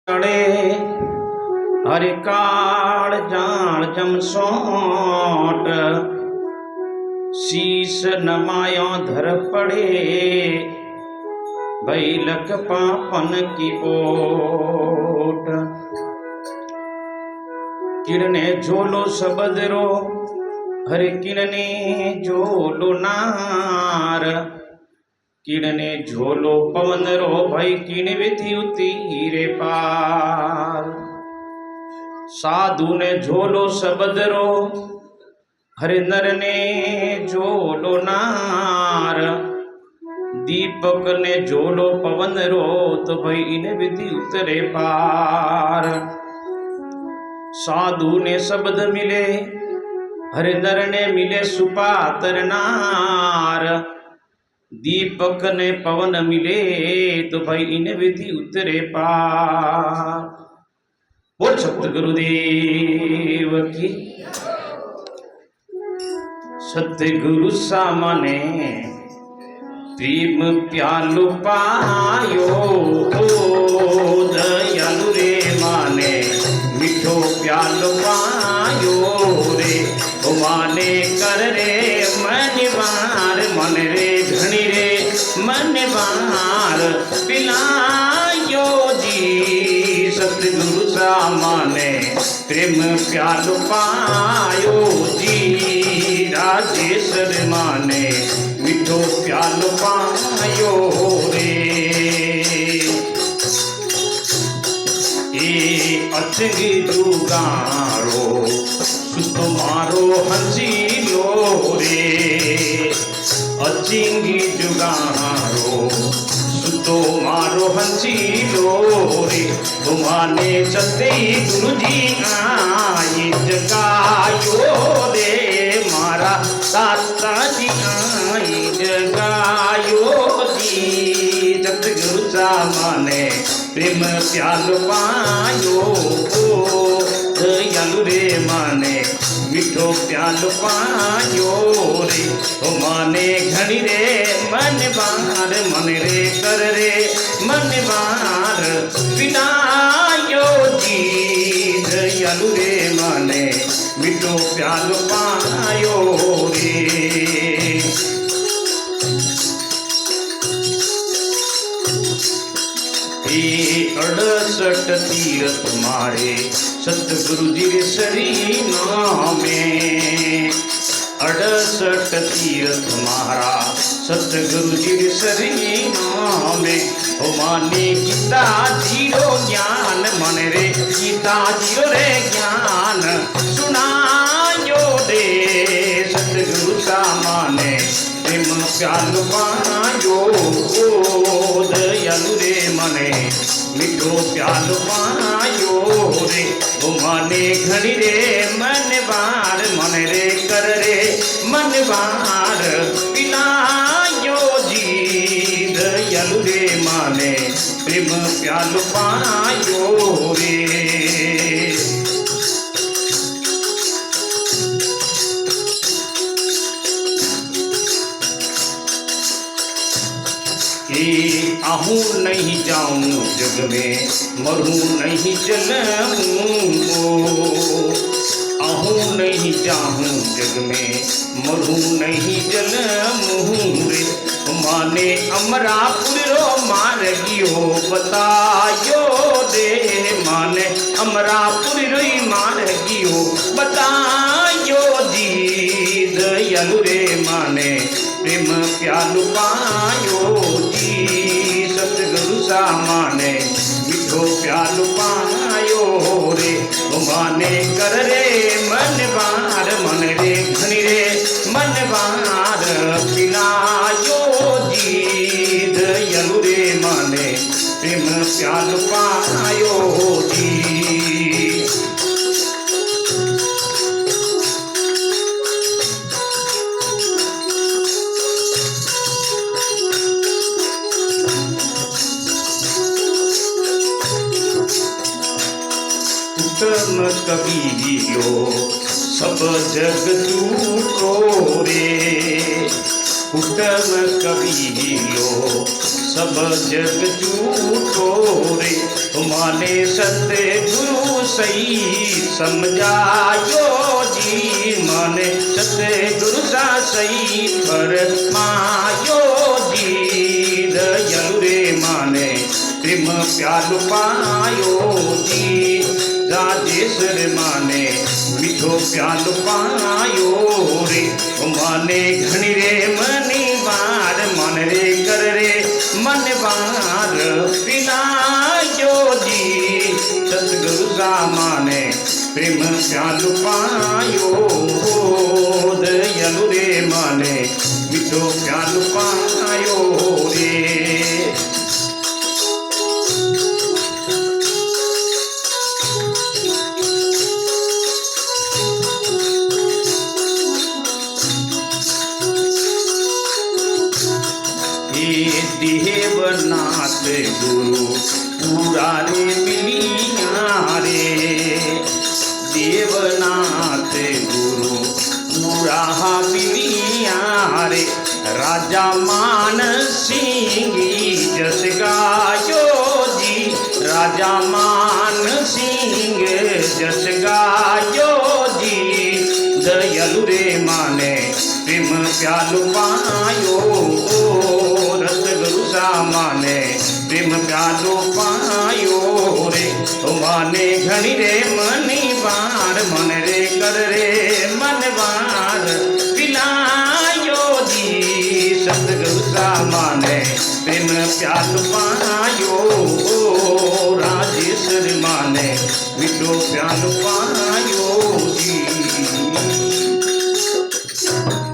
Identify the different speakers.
Speaker 1: चढ़े हरि काल जान जमसोट शीश नमायो धर पड़े भैलक पापन की पोट। किरने झोलो सबदरो हरे किरने झोलो नार। किरने झोलो पवन रो भाई किन विधि उतीरे पार। साधु ने झोलो सबदरो हरे नर ने झोलो नार। दीपक ने झोलो पवन रो तो भाई इन विधि उतरे पार। साधु ने शब्द मिले हरे नर ने मिले सुपातर नार। दीपक ने पवन मिले तो भाई इन विधि उतरे पार। बोल सत्य गुरुदेव की। सत्य गुरु सामने प्रेम प्यालु पायो दयालु रे माने मिठो प्यालु पायो रे। ओ माने कर रे मन बार मन रे घणी रे मन बार पिलायो जी। सतगुरु सामने प्रेम प्यालु पायो जी। राजेश्वर माने मिठो प्यालु पायो रे। ए अचंगी जुगारो तुम्हारो हंसीलो रे। अचिंगी जुगारो तो मारो हंसीलो रे। तुम्हारे सत्य गुरु जी आई जगायो रे। मारा दाता जी आई जगायो जी। सतगुरु सामने प्रेम प्यालु पायो दयालु रे माने मिठो प्यालु पायो रे। ओ माने घणी रे मन बार मन रे कर रे मन बार पिलायो जी। दयालु रे माने मिठो प्यालु पायो रे। अड़सठ तीरथ मारे सतगुरु जी रे शरी नामे। 68 तीरथ मारा सतगुरु जी रे शरी नामे। ओ माने गीता जीरो ज्ञान मन रे गीता जीरो रे ज्ञान सुनायो रे। सतगुरु सामने प्रेम प्यालु पायो दयालु रे मने मिठो प्यालु पायो रे। ओ माने घणी रे मन बार मन रे कर रे मन बार पिलायो जी। दयालु रे माने प्रेम प्यालु पायो रे। आहूं नहीं जाऊं जग में मरूं नहीं जलूं। आहूं नहीं जाऊं जग में मरूं नहीं जलूं रे। माने अमरापुर रो मार्गियो बतायो दे। माने अमरापुर रोई मार्गियो बतायो जी। दयालु रे माने प्रेम प्यालु पायो जी। सतगुरु सामने मिठो प्यालु पायो रे। माने कर रे मन बार मन रे घनी रे मन बार पिलायो जी। दयालु रे माने प्रेम प्यालु पायो जी। उत्तम कबीरो सब जग झूठो रे। उत्तम कबीरो सब जग झूठो रे। माने सतगुरु सही समझायो जी, माने सतगुरु सा सही फरमायो जी। दयालु रे माने प्रेम प्यालु पायो जी, राजेश्वर माने मीठो प्यालु पायो रे। माने घणी रे मनी बार मन रे कर रे मन बार पिलायो जी। सतगुरु सा माने प्रेम प्यालु पायो, दयालु रे माने मीठो प्यालु पायो रे। देवनाथ गुरु पूरा रे मिलिया रे, देवनाथ गुरु पूरा मिलिया रे। राजा मान सिंह जस गायो जी, राजा मान सिंह जस गायो जी। दयालु रे माने प्रेम प्यालु पायो, सतगुरु सा माने प्रेम प्यालु पायो रे। माने घणी रे मनी बार मन रे कर रे मन बार पिलायो जी। सतगुरु सा माने प्रेम प्यालु पायो, राजेश्वर माने मीठो प्यालु पायो जी।